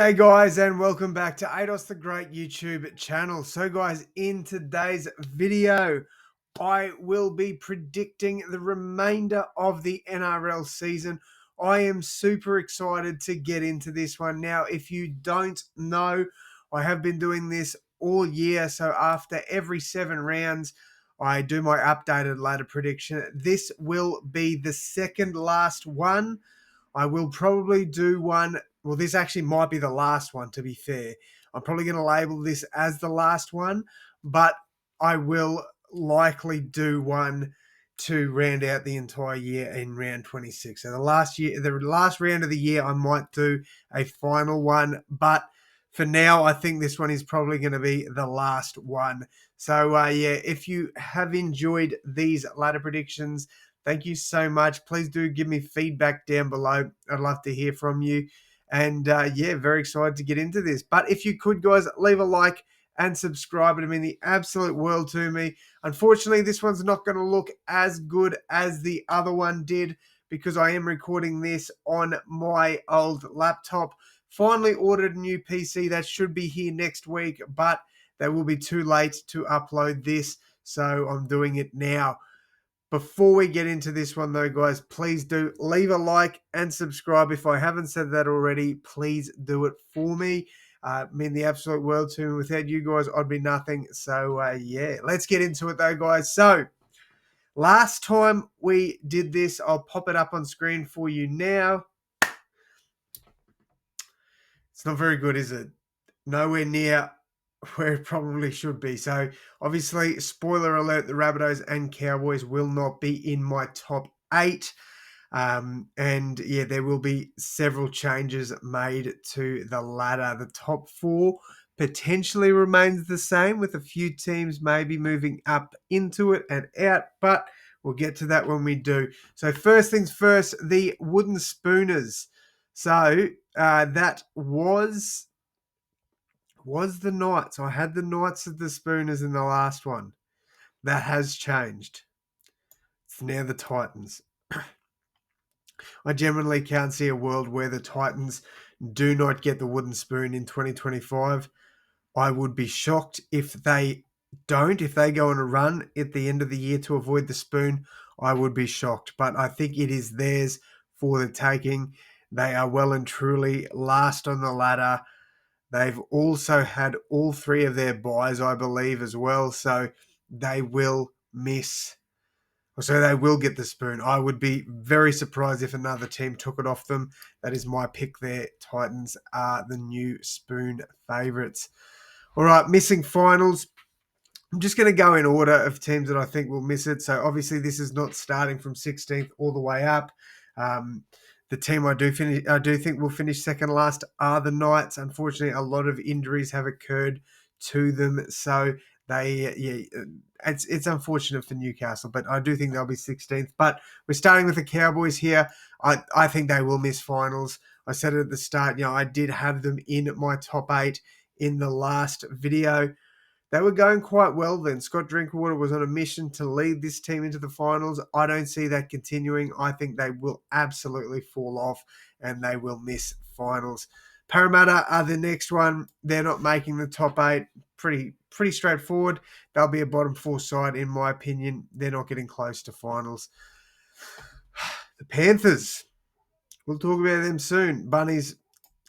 G'day guys and welcome back to Ados the Great YouTube channel. So guys, in today's video, I will be predicting the remainder of the NRL season. I am super excited to get into this one. Now, if you don't know, I have been doing this all year. So after every 7 rounds, I do my updated ladder prediction. This will be the second last one. I will probably do one. Well, this actually might be the last one, to be fair. I'm probably going to label this as the last one, but I will likely do one to round out the entire year in round 26. So the last round of the year, I might do a final one, but for now, I think this one is probably going to be the last one. So yeah, if you have enjoyed these ladder predictions, thank you so much. Please do give me feedback down below. I'd love to hear from you. And yeah, very excited to get into this. But if you could, guys, leave a like and subscribe. It'd mean the absolute world to me. Unfortunately, this one's not going to look as good as the other one did because I am recording this on my old laptop. Finally ordered a new PC. That should be here next week, but they will be too late to upload this. So I'm doing it now. Before we get into this one, though, guys, please do leave a like and subscribe. If I haven't said that already, please do it for me. Mean the absolute world to me. Without you guys, I'd be nothing. So, yeah, let's get into it, though, guys. So, last time we did this, I'll pop it up on screen for you now. It's not very good, is it? Nowhere near where it probably should be. So obviously, spoiler alert, the Rabbitohs and Cowboys will not be in my top 8. And yeah, there will be several changes made to the ladder. The top 4 potentially remains the same, with a few teams maybe moving up into it and out, but we'll get to that when we do. So first things first, the wooden spooners. So that was the Knights. I had the Knights of the Spooners in the last one. That has changed. It's now the Titans. I genuinely can't see a world where the Titans do not get the wooden spoon in 2025. I would be shocked if they don't. If they go on a run at the end of the year to avoid the spoon, I would be shocked. But I think it is theirs for the taking. They are well and truly last on the ladder. They've also had all 3 of their buys, I believe, as well. So they will miss. So they will get the spoon. I would be very surprised if another team took it off them. That is my pick there. Titans are the new spoon favourites. All right, missing finals. I'm just going to go in order of teams that I think will miss it. So obviously this is not starting from 16th all the way up. The team I do think will finish second last are the Knights. Unfortunately, a lot of injuries have occurred to them, so it's unfortunate for Newcastle, but I do think they'll be 16th. But we're starting with the Cowboys here. I think they will miss finals. I said it at the start. I did have them in my top 8 in the last video. They were going quite well then. Scott Drinkwater was on a mission to lead this team into the finals. I don't see that continuing. I think they will absolutely fall off and they will miss finals. Parramatta are the next one. They're not making the top 8. Pretty straightforward. They'll be a bottom 4 side, in my opinion. They're not getting close to finals. The Panthers. We'll talk about them soon. Bunnies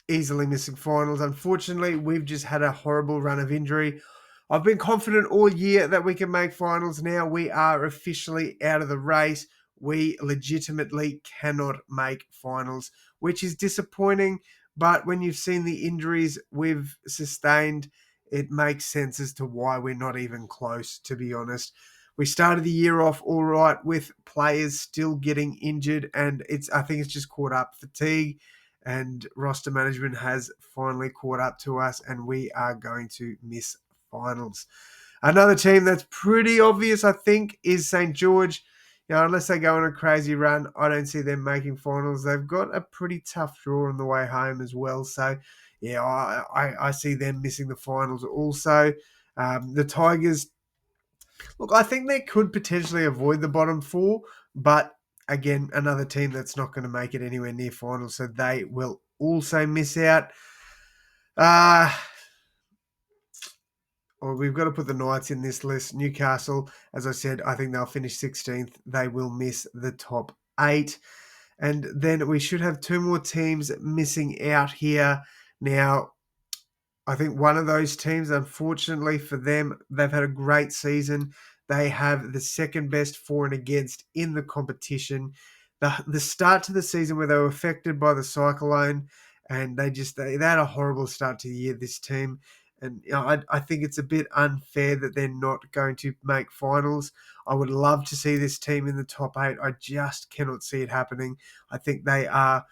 easily missing finals. Unfortunately, we've just had a horrible run of injury. I've been confident all year that we can make finals. Now we are officially out of the race. We legitimately cannot make finals, which is disappointing. But when you've seen the injuries we've sustained, it makes sense as to why we're not even close, to be honest. We started the year off all right with players still getting injured, and I think it's just caught up. Fatigue and roster management has finally caught up to us, and we are going to miss finals. Another team that's pretty obvious, I think, is St. George. Unless they go on a crazy run, I don't see them making finals. They've got a pretty tough draw on the way home as well. So, yeah, I see them missing the finals also. The Tigers, look, I think they could potentially avoid the bottom 4, but again, another team that's not going to make it anywhere near finals, so they will also miss out. Uh, or we've got to put the Knights in this list. Newcastle, as I said, I think they'll finish 16th. They will miss the top 8. And then we should have 2 more teams missing out here. Now, I think one of those teams, unfortunately for them, they've had a great season. They have the second best for and against in the competition. The start to the season where they were affected by the cyclone, and they had a horrible start to the year, this team. And I think it's a bit unfair that they're not going to make finals. I would love to see this team in the top 8. I just cannot see it happening. I think they are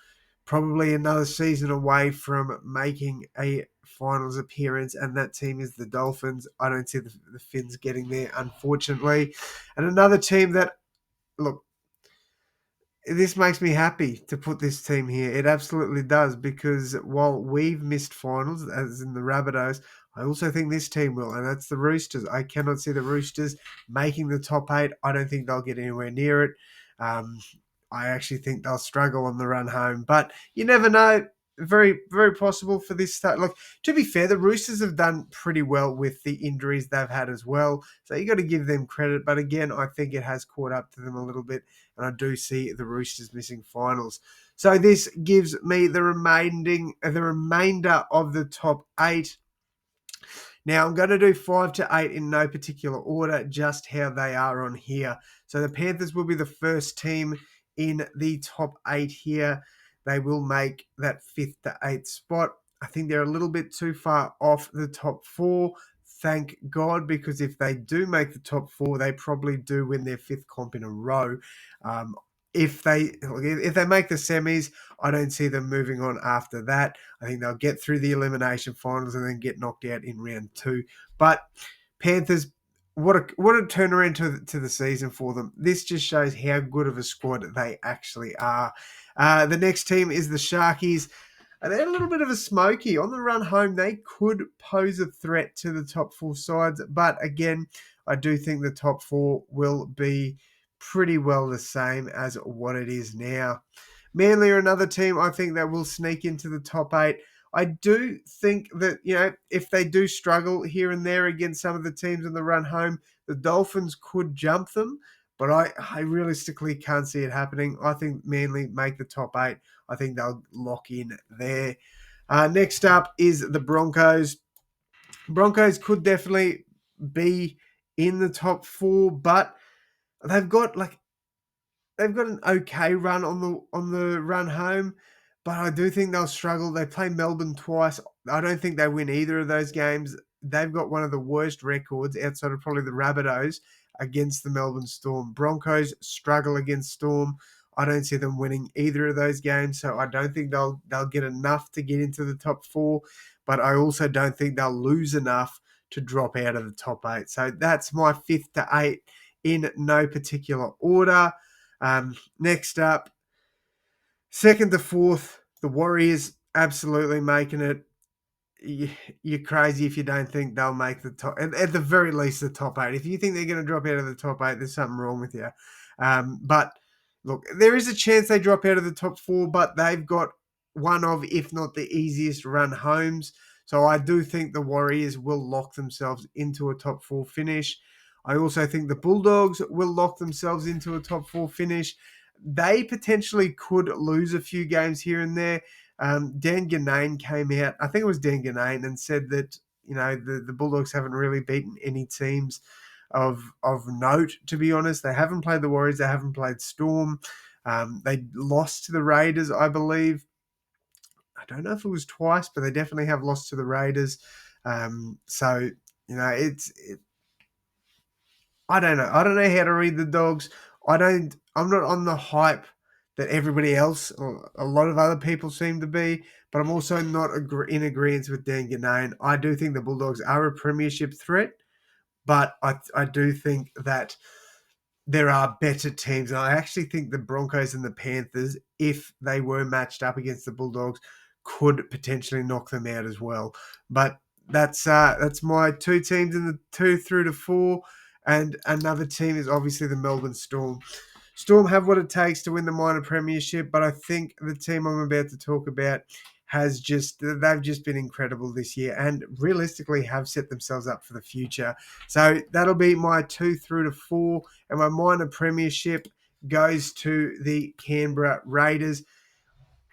probably another season away from making a finals appearance, and that team is the Dolphins. I don't see the Finns getting there, unfortunately. And another team that, look, this makes me happy to put this team here. It absolutely does, because while we've missed finals, as in the Rabbitohs, I also think this team will, and that's the Roosters. I cannot see the Roosters making the top 8. I don't think they'll get anywhere near it. Um, I actually think they'll struggle on the run home, but you never know. Very, very possible for this start. Look, to be fair, the Roosters have done pretty well with the injuries they've had as well, so you got to give them credit. But again, I think it has caught up to them a little bit, and I do see the Roosters missing finals. So this gives me the remainder of the top 8. Now, I'm going to do 5 to 8 in no particular order, just how they are on here. So the Panthers will be the first team in the top 8 here. They will make that 5th to 8th spot. I think they're a little bit too far off the top 4. Thank God, because if they do make the top 4, they probably do win their 5th comp in a row. If they make the semis, I don't see them moving on after that. I think they'll get through the elimination finals and then get knocked out in round 2. But Panthers, what a turnaround to the season for them. This just shows how good of a squad they actually are. The next team is the Sharkies. They're a little bit of a smoky. On the run home, they could pose a threat to the top 4 sides. But again, I do think the top 4 will be pretty well the same as what it is now. Manly are another team I think that will sneak into the top 8. I do think that, if they do struggle here and there against some of the teams in the run home, the Dolphins could jump them, but I realistically can't see it happening. I think Manly make the top 8. I think they'll lock in there. Next up is the Broncos. Broncos could definitely be in the top 4, but they've got an okay run on the run home, but I do think they'll struggle. They play Melbourne twice. I don't think they win either of those games. They've got one of the worst records outside of probably the Rabbitohs against the Melbourne Storm. Broncos struggle against Storm. I don't see them winning either of those games, so I don't think they'll get enough to get into the top 4, but I also don't think they'll lose enough to drop out of the top 8. So that's my 5th to 8 in no particular order. Next up, 2nd to 4th, the Warriors absolutely making it. You're crazy if you don't think they'll make the top, at the very least, the top 8. If you think they're going to drop out of the top 8, there's something wrong with you. But look, there is a chance they drop out of the top 4, but they've got one of, if not the easiest run homes. So I do think the Warriors will lock themselves into a top 4 finish. I also think the Bulldogs will lock themselves into a top 4 finish. They potentially could lose a few games here and there. Dan Ganane came out, I think it was Dan Ganane, and said that, the Bulldogs haven't really beaten any teams of note, to be honest. They haven't played the Warriors. They haven't played Storm. They lost to the Raiders, I believe. I don't know if it was twice, but they definitely have lost to the Raiders. So, I don't know. I don't know how to read the Dogs. I'm not on the hype that everybody else or a lot of other people seem to be, but I'm also not in agreement with Dan Ganane. I do think the Bulldogs are a premiership threat, but I do think that there are better teams. And I actually think the Broncos and the Panthers, if they were matched up against the Bulldogs, could potentially knock them out as well. But that's my 2 teams in the 2 through to 4. And another team is obviously the Melbourne Storm. Storm have what it takes to win the minor premiership, but I think the team I'm about to talk about they've just been incredible this year and realistically have set themselves up for the future. So that'll be my 2 through to 4, and my minor premiership goes to the Canberra Raiders.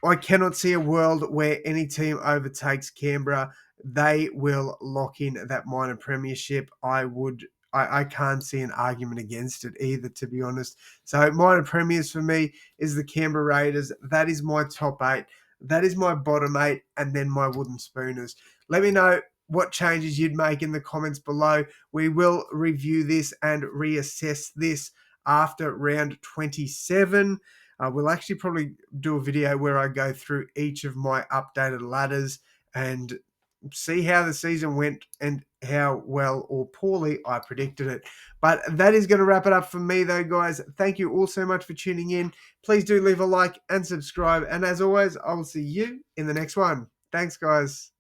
I cannot see a world where any team overtakes Canberra. They will lock in that minor premiership. I can't see an argument against it either, to be honest. So minor premiers for me is the Canberra Raiders. That is my top 8. That is my bottom 8, and then my wooden spooners. Let me know what changes you'd make in the comments below. We will review this and reassess this after round 27. We'll actually probably do a video where I go through each of my updated ladders and see how the season went and how well or poorly I predicted it. But that is going to wrap it up for me, though, guys. Thank you all so much for tuning in. Please do leave a like and subscribe. And as always, I will see you in the next one. Thanks, guys.